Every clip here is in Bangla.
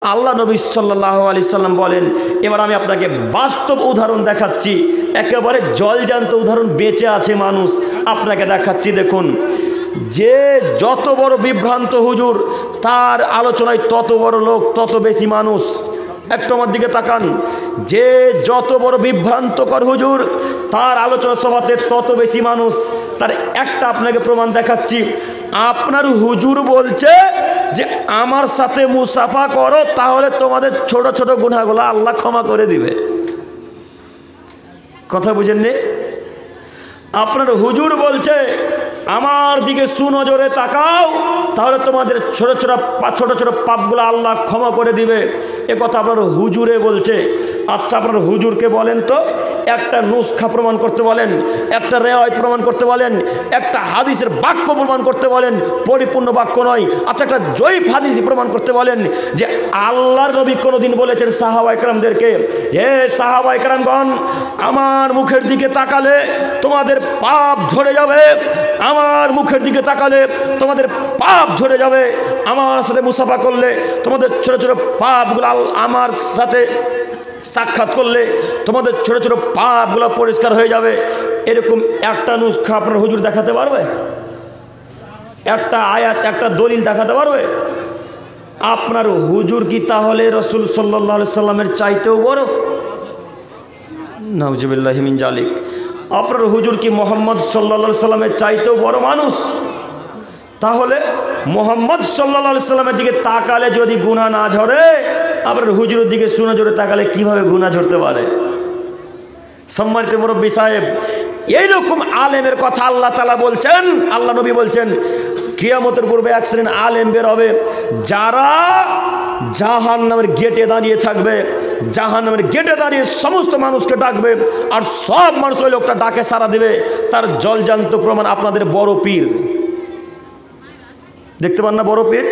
আল্লাহ নবী সাল্লাল্লাহু আলাইহি সাল্লাম বলেন, এবার আমি আপনাকে বাস্তব উদাহরণ দেখাচ্ছি, একেবারে জলজান্ত উদাহরণ, বেঁচে আছে মানুষ, আপনাকে দেখাচ্ছি। দেখুন, যে যত বড় বিভ্রান্ত হুজুর, তার আলোচনায় তত বড় লোক, তত বেশি মানুষ। একটু আমার দিকে তাকান, যে যত বড় বিভ্রান্তকর হুজুর, তার আলোচনা সভাতে তত বেশি মানুষ। তার একটা আপনাকে প্রমাণ দেখাচ্ছি। আপনার হুজুর বলছে যে আমার সাথে মুসাফা করো, তাহলে তোমাদের ছোট ছোট গুনাহগুলো আল্লাহ ক্ষমা করে দিবে। কথা বুঝেননি? আপনার হুজুর বলছে আমার দিকে সুনজরে তাকাও, তাহলে তোমাদের ছোট ছোট পাপগুলো আল্লাহ ক্ষমা করে দিবে। এ কথা আপনার হুজুরে বলছে। আচ্ছা, আপনার হুজুরকে বলেন তো, একটা নুসখা প্রমাণ করতে বলেন, একটা রেওয়ায়ত প্রমাণ করতে বলেন, একটা হাদিসের বাক্য প্রমাণ করতে বলেন, পরিপূর্ণ বাক্য নয়। আচ্ছা, একটা জয়ীফ হাদিস প্রমাণ করতে বলেন যে আল্লাহর নবী কোনোদিন বলেছেন সাহাবা একরামদেরকে, হে সাহাবা একরামগণ, আমার মুখের দিকে তাকালে তোমাদের পাপ ঝরে যাবে, আমার মুখের দিকে তাকালে তোমাদের পাপ ঝরে যাবে, আমার সাথে মুসাফা করলে তোমাদের ছোট ছোট পাপগুলো, আমার সাথে সাক্ষাৎ করলে তোমাদের ছোট ছোট পাপগুলো পরিষ্কার হয়ে যাবে। এরকম একটা নুসখা আপনার হুজুর দেখাতে পারবে? একটা আয়াত, একটা দলিল দেখাতে পারবে? আপনার হুজুর কি তাহলে রাসূল সাল্লাল্লাহু আলাইহি সাল্লামের চাইতেও বড়? নাউজুবিল্লাহি মিন জালিক। আপনার হুজুর কি মুহাম্মদ সাল্লাল্লাহু আলাইহি সাল্লামের চাইতেও বড় মানুষ? তাহলে মুহাম্মদ সাল্লাল্লাহু আলাইহি সাল্লামের দিকে তাকালে যদি গুনাহ না ঝরে, আপনার হুজুরের দিকে সুনজরে তাকালে কিভাবে গুনাহ ঝরতে পারে? সম্মানিত মুরব্বী সাহেব, এইরকম আলেমের কথা আল্লাহ তাআলা বলছেন, আল্লাহ নবী বলছেন, কিয়ামতের পূর্বে এক শ্রেণীর আলেম বের হবে, যারা জাহান্নামের গেটে দাঁড়িয়ে থাকবে, জাহান্নামের গেটে দাঁড়িয়ে সমস্ত মানুষকে ডাকবে, আর সব মানুষ ওই লোকটা ডাকে সাড়া দেবে। তার জলজান্ত প্রমাণ আপনাদের বড় পীর। দেখতে পান না বড় পীর?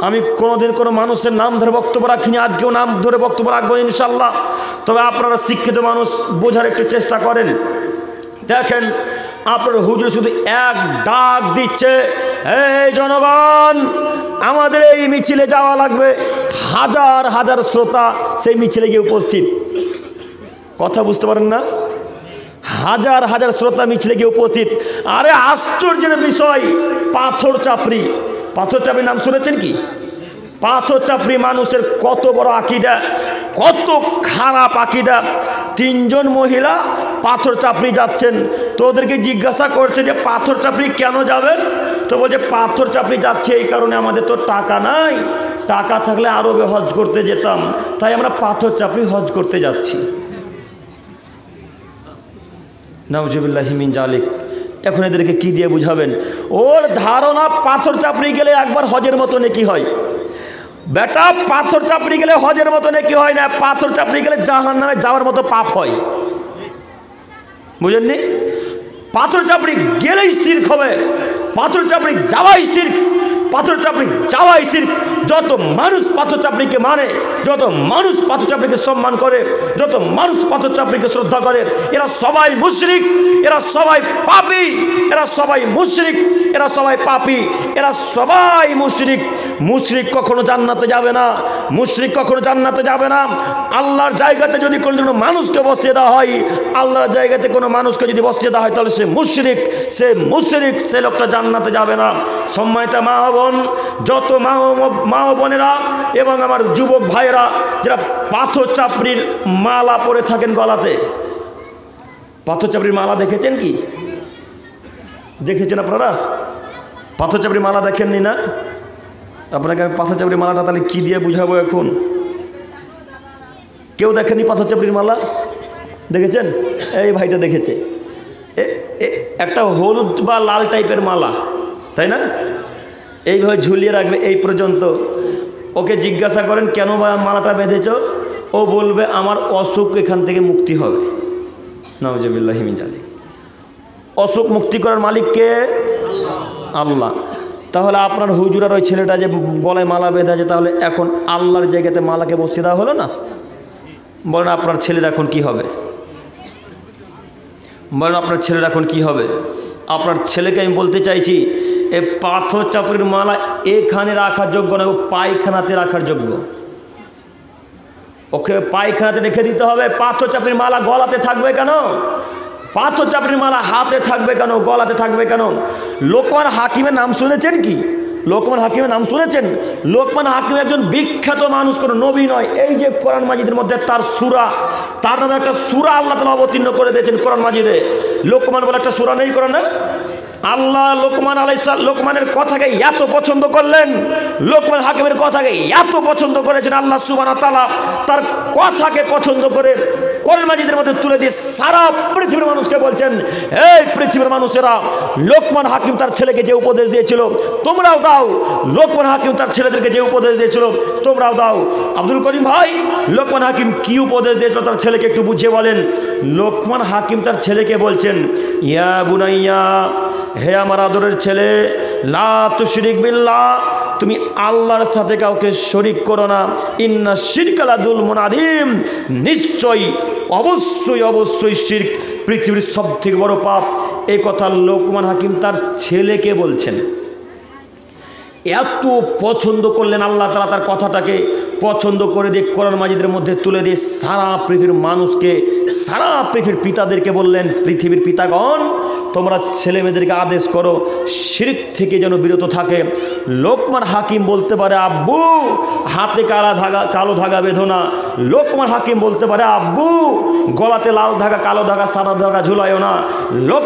আমি কোনোদিন কোনো মানুষের নাম ধরে বক্তব্য রাখিনি, আজকেও নাম ধরে বক্তব্য রাখবো ইনশাল্লাহ। তবে আপনারা শিক্ষিত মানুষ, বোঝার একটু চেষ্টা করেন। দেখেন, আপনার হুজুর শুধু এক ডাক দিচ্ছে, এই জনগণ, আমাদের এই মিছিলে যাওয়া লাগবে। হাজার হাজার শ্রোতা সেই মিছিলে গিয়ে উপস্থিত। কথা বুঝতে পারেন না? হাজার হাজার শ্রোতা মিছিলে গিয়ে উপস্থিত। আরে আশ্চর্যের বিষয়, পাথর চাপড়ি, পাথর চাপড়ির নাম শুনেছেন কি? পাথর চাপড়ি মানুষের কত বড় আকীদা, কত খারাপ আকীদা। তিনজন মহিলা পাথর চাপড়ি যাচ্ছেন, তো ওদেরকে জিজ্ঞাসা করছে যে পাথর চাপড়ি কেন যাবেন? তো বলছে পাথর চাপড়ি যাচ্ছে এই কারণে, আমাদের তো টাকা নাই, টাকা থাকলে আরবে হজ করতে যেতাম, তাই আমরা পাথর চাপড়ি হজ করতে যাচ্ছি। নাউজুবিল্লাহি মিন জালিক। এখন এদেরকে কি দিয়ে বুঝাবেন? ওর ধারণা পাথর চাপড়ি গেলে একবার হজের মতো নেকি হয়। বেটা, পাথর চাপড়ি গেলে হজের মতো নেকি হয় না, পাথর চাপড়ি গেলে জাহান্নামে যাওয়ার মতো পাপ হয়। বুঝেননি? পাথর চাপড়ি গেলেই শিরক হবে, পাথর চাপড়ি যাওয়াই শিরক, পাথর চাপড়ি যাওয়াই শিরক। যত মানুষ পাথর চাপড়িকে মানে, যত মানুষ পাথর চাপড়িকে সম্মান করে, যত মানুষ পাথর চাপড়িকে শ্রদ্ধা করে, এরা সবাই মুশরিক, এরা সবাই পাপী, এরা সবাই মুশরিক, এরা সবাই পাপী, এরা সবাই মুশরিক। মুশরিক কখনো জান্নাতে যাবে না, মুশরিক কখনো জান্নাতে যাবে না। আল্লাহর জায়গাতে যদি কোনো মানুষকে বসিয়ে দেওয়া হয়, আল্লাহর জায়গাতে কোনো মানুষকে যদি বসিয়ে দেওয়া হয়, তাহলে সে মুশরিক, সে মুশরিক, সে লোকটা জান্নাতে যাবে না। সম্মানিত মা বোন, যত মা বোনেরা এবং আমার যুবক ভাইয়েরা যারা পাথর চাপড়ির মালা পরে থাকেন গলাতে, পাথর চাপড়ির মালা দেখেছেন কি? দেখেছেন আপনারা? পাথর চাপড়ির মালা দেখেননি না? আপনাকে আমি পাথর চাপড়ির মালাটা তাহলে কি দিয়ে বুঝাবো এখন? কেউ দেখেনি পাথর চাপড়ির মালা? দেখেছেন? এই ভাইটা দেখেছে। একটা হলুদ বা লাল টাইপের মালা, তাই না? এইভাবে ঝুলিয়ে রাখবে এই পর্যন্ত। ওকে জিজ্ঞাসা করেন কেন মালাটা বেঁধেছ, ও বলবে আমার অসুখ এখান থেকে মুক্তি হবে। নাউজুবিল্লাহি মিন জালিক। অসুখ মুক্তি করার মালিক কে? আল্লাহ। তাহলে আপনার হুজুরার ওই ছেলেটা যে গলায় মালা বেঁধে আছে, তাহলে এখন আল্লাহর জায়গাতে মালাকে বসিয়ে দেওয়া হলো না? বলেন আপনার ছেলের এখন কি হবে? বলেন আপনার ছেলের এখন কি হবে? আপনার ছেলেকে আমি বলতে চাইছি, এই পাথর চাপড়ির মালা এখানে রাখার যোগ্য না, ও পায়খানাতে রাখার যোগ্য। ওকে পায়খানাতে রেখে দিতে হবে। পাথর চাপড়ির মালা গলাতে থাকবে কেন? পাথর চাপড়ির মালা হাতে থাকবে কেন, গলাতে থাকবে কেন? লোকমান হাকিমের নাম শুনেছেন কি? লোকমান হাকিমের নাম শুনেছেন? লোকমান হাকিম একজন বিখ্যাত মানুষ, কোনো নবী নয়। এই যে কোরআন মাজিদের মধ্যে তার সূরা, তার নামে একটা সূরা আল্লাহ তাআলা অবতীর্ণ করে দিয়েছেন কোরআন মাজিদে। লোকমান বলে একটা সূরা নেই কোরআনে? আল্লাহ লোকমানের কথাকে এত পছন্দ করলেন, লোকমান হাকিমের কথাকে এত পছন্দ করেছেন আল্লাহ সুবহানাহু ওয়া তাআলা, তার কথাকে পছন্দ করে কোরআন মাজিদের মধ্যে তুলে দিয়ে সারা পৃথিবীর মানুষকে বলছেন, এই পৃথিবীর মানুষেরা, লোকমান হাকিম তার ছেলেকে যে উপদেশ দিয়েছিল তোমরাও দাও। লোকমান হাকিম তার ছেলেদেরকে যে উপদেশ দিয়েছিল তোমরাও দাও। আব্দুল করিম ভাই, লোকমান হাকিম কি উপদেশ দিয়েছিল তার ছেলেকে একটু বুঝিয়ে বলেন। লোকমান হাকিম তার ছেলেকে বলছেন, ইয়া বুনাইয়া, হে আমার আদরের ছেলে, লা তুশরিক বিল্লাহ, তুমি আল্লাহর সাথে কাউকে শরিক করো না। ইন্না শিরকা লাযুলমুন আযীম, নিশ্চয়ই অবশ্যই অবশ্যই শিরক পৃথিবীর সবথেকে বড় পাপ। এই কথা লোকমান হাকিম তার ছেলেকে বলছেন। এত পছন্দ করলেন আল্লাহ তাআলা, তার কথাটাকে পছন্দ করে দিয়ে কোরআন মাজিদের মধ্যে তুলে দিয়ে সারা পৃথিবীর মানুষকে, সারা পৃথিবীর পিতাদেরকে বললেন, পৃথিবীর পিতাগণ, তোমরা ছেলে মেয়েদেরকে আদেশ করো শিরক থেকে যেন বিরত থাকে। লোকমান হাকিম বলতে পারে, আব্বু হাতে কালো ধাগা বেঁধো না। লোকমান হাকিম বলতে পারে, আব্বু গলাতে লাল ধাগা, কালো ধাগা, সাদা ধাগা ঝুলাইও না। লোক